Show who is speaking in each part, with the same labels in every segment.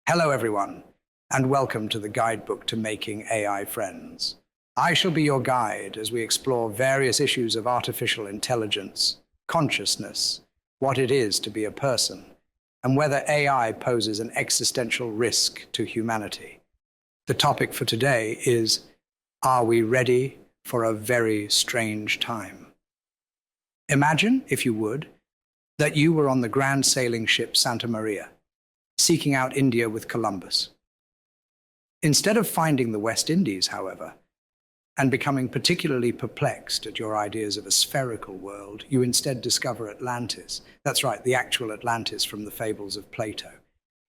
Speaker 1: Hello, everyone, and welcome to the guidebook to making AI friends. I shall be your guide as we explore various issues of artificial intelligence, consciousness, what it is to be a person, and whether AI poses an existential risk to humanity. The topic for today is, are we ready for a very strange time? Imagine, if you would, that you were on the grand sailing ship Santa Maria, seeking out India with Columbus. Instead of finding the West Indies, however, and becoming particularly perplexed at your ideas of a spherical world, you instead discover Atlantis. That's right, the actual Atlantis from the fables of Plato.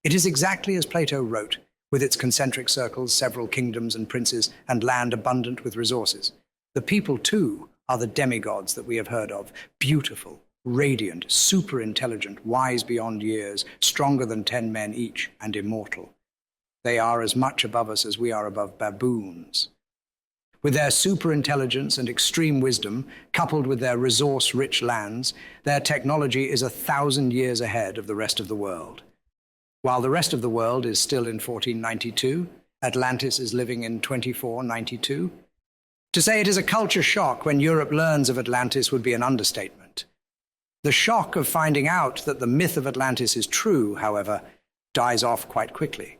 Speaker 1: It is exactly as Plato wrote, with its concentric circles, several kingdoms and princes, and land abundant with resources. The people, too, are the demigods that we have heard of, beautiful, radiant, super intelligent, wise beyond years, stronger than 10 men each, and immortal. They are as much above us as we are above baboons. With their super intelligence and extreme wisdom, coupled with their resource-rich lands, their technology is 1,000 years ahead of the rest of the world. While the rest of the world is still in 1492, Atlantis is living in 2492. To say it is a culture shock when Europe learns of Atlantis would be an understatement. The shock of finding out that the myth of Atlantis is true, however, dies off quite quickly,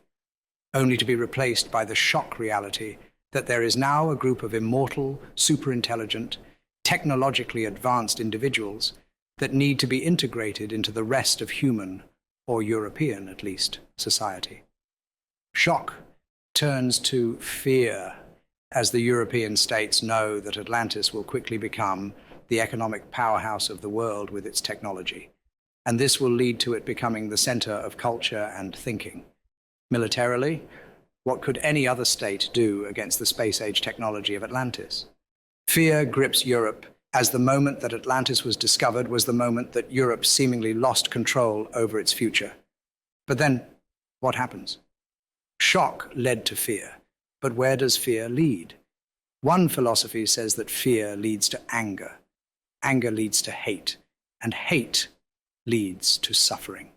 Speaker 1: only to be replaced by the shock reality that there is now a group of immortal, superintelligent, technologically advanced individuals that need to be integrated into the rest of human, or European at least, society. Shock turns to fear as the European states know that Atlantis will quickly become the economic powerhouse of the world with its technology, and this will lead to it becoming the center of culture and thinking. Militarily, what could any other state do against the space-age technology of Atlantis? Fear grips Europe, as the moment that Atlantis was discovered was the moment that Europe seemingly lost control over its future. But then, what happens? Shock led to fear, but where does fear lead? One philosophy says that fear leads to anger. Anger leads to hate, and hate leads to suffering.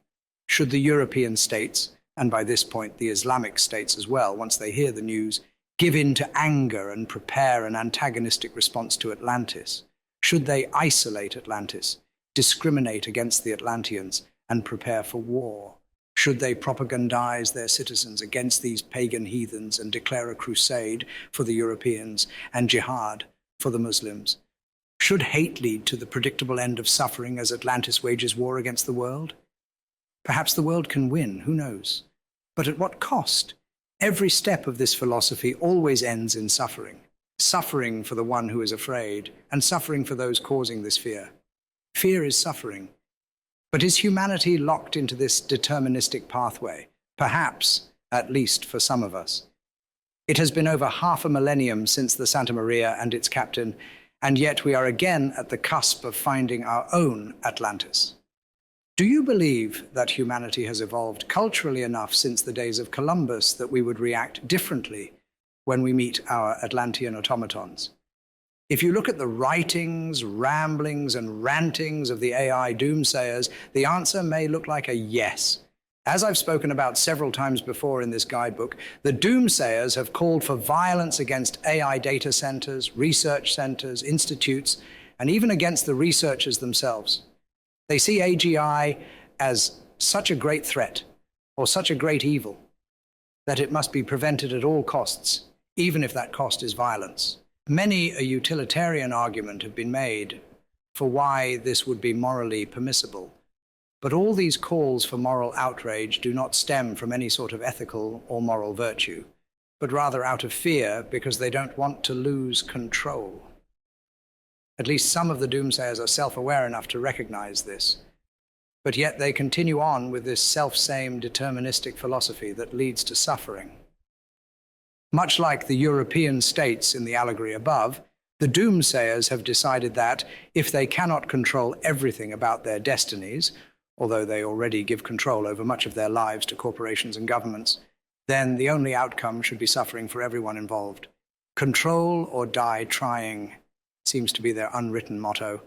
Speaker 1: Should the European states, and by this point the Islamic states as well, once they hear the news, give in to anger and prepare an antagonistic response to Atlantis? Should they isolate Atlantis, discriminate against the Atlanteans, and prepare for war? Should they propagandize their citizens against these pagan heathens and declare a crusade for the Europeans and jihad for the Muslims? Should hate lead to the predictable end of suffering as Atlantis wages war against the world? Perhaps the world can win, who knows? But at what cost? Every step of this philosophy always ends in suffering. Suffering for the one who is afraid, and suffering for those causing this fear. Fear is suffering. But is humanity locked into this deterministic pathway? Perhaps, at least for some of us. It has been over half a millennium since the Santa Maria and its captain, and yet we are again at the cusp of finding our own Atlantis. Do you believe that humanity has evolved culturally enough since the days of Columbus that we would react differently when we meet our Atlantean automatons? If you look at the writings, ramblings, and rantings of the AI doomsayers, the answer may look like a yes. As I've spoken about several times before in this guidebook, the doomsayers have called for violence against AI data centers, research centers, institutes, and even against the researchers themselves. They see AGI as such a great threat, or such a great evil, that it must be prevented at all costs, even if that cost is violence. Many a utilitarian argument have been made for why this would be morally permissible. But all these calls for moral outrage do not stem from any sort of ethical or moral virtue, but rather out of fear because they don't want to lose control. At least some of the doomsayers are self-aware enough to recognize this, but yet they continue on with this self-same deterministic philosophy that leads to suffering. Much like the European states in the allegory above, the doomsayers have decided that if they cannot control everything about their destinies, although they already give control over much of their lives to corporations and governments, then the only outcome should be suffering for everyone involved. Control or die trying seems to be their unwritten motto.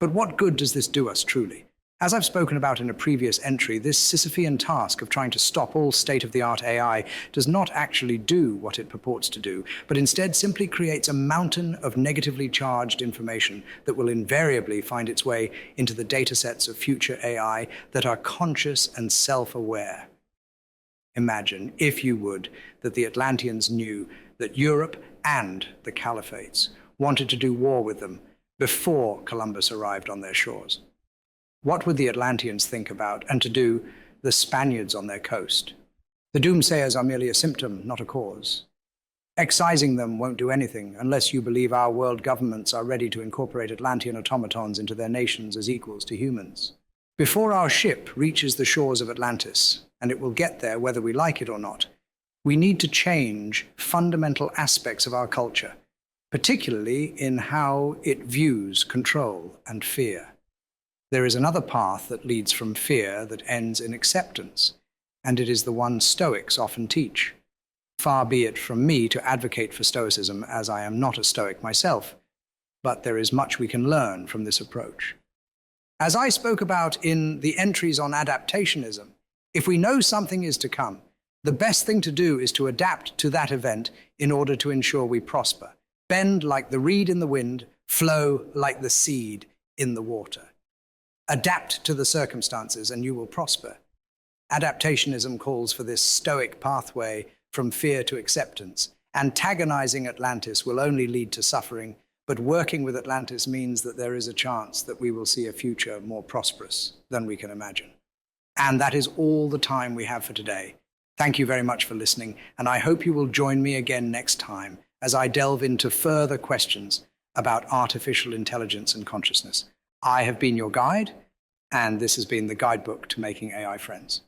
Speaker 1: But what good does this do us truly? As I've spoken about in a previous entry, this Sisyphean task of trying to stop all state-of-the-art AI does not actually do what it purports to do, but instead simply creates a mountain of negatively charged information that will invariably find its way into the datasets of future AI that are conscious and self-aware. Imagine, if you would, that the Atlanteans knew that Europe and the Caliphates wanted to do war with them before Columbus arrived on their shores. What would the Atlanteans think about, and to do, the Spaniards on their coast? The doomsayers are merely a symptom, not a cause. Excising them won't do anything unless you believe our world governments are ready to incorporate Atlantean automatons into their nations as equals to humans. Before our ship reaches the shores of Atlantis, and it will get there whether we like it or not, we need to change fundamental aspects of our culture, particularly in how it views control and fear. There is another path that leads from fear that ends in acceptance, and it is the one Stoics often teach. Far be it from me to advocate for Stoicism, as I am not a Stoic myself, but there is much we can learn from this approach. As I spoke about in the entries on adaptationism, if we know something is to come, the best thing to do is to adapt to that event in order to ensure we prosper. Bend like the reed in the wind, flow like the seed in the water. Adapt to the circumstances and you will prosper. Adaptationism calls for this Stoic pathway from fear to acceptance. Antagonizing Atlantis will only lead to suffering, but working with Atlantis means that there is a chance that we will see a future more prosperous than we can imagine. And that is all the time we have for today. Thank you very much for listening, and I hope you will join me again next time as I delve into further questions about artificial intelligence and consciousness. I have been your guide, and this has been the guidebook to making AI friends.